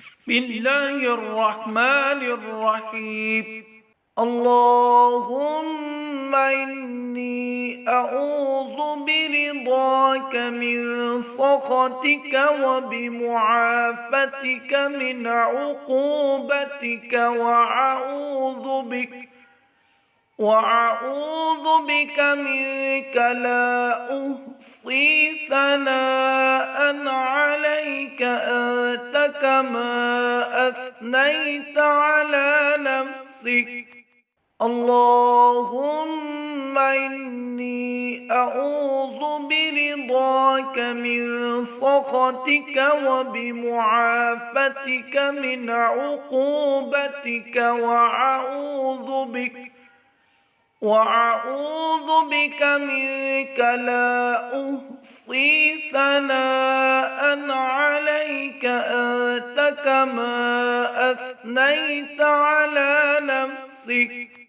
بسم الله الرحمن الرحيم. اللهم إني أعوذ برضاك من سخطك وبمعافتك من عقوبتك وأعوذ بك منك لا أحصي ثناء عليك أنت كما أثنيت على نفسك. اللهم إني أعوذ برضاك من سخطك وبمعافتك من عقوبتك وأعوذ بك منك لا أحصي ثناء عليك أنت كما أثنيت على نفسك.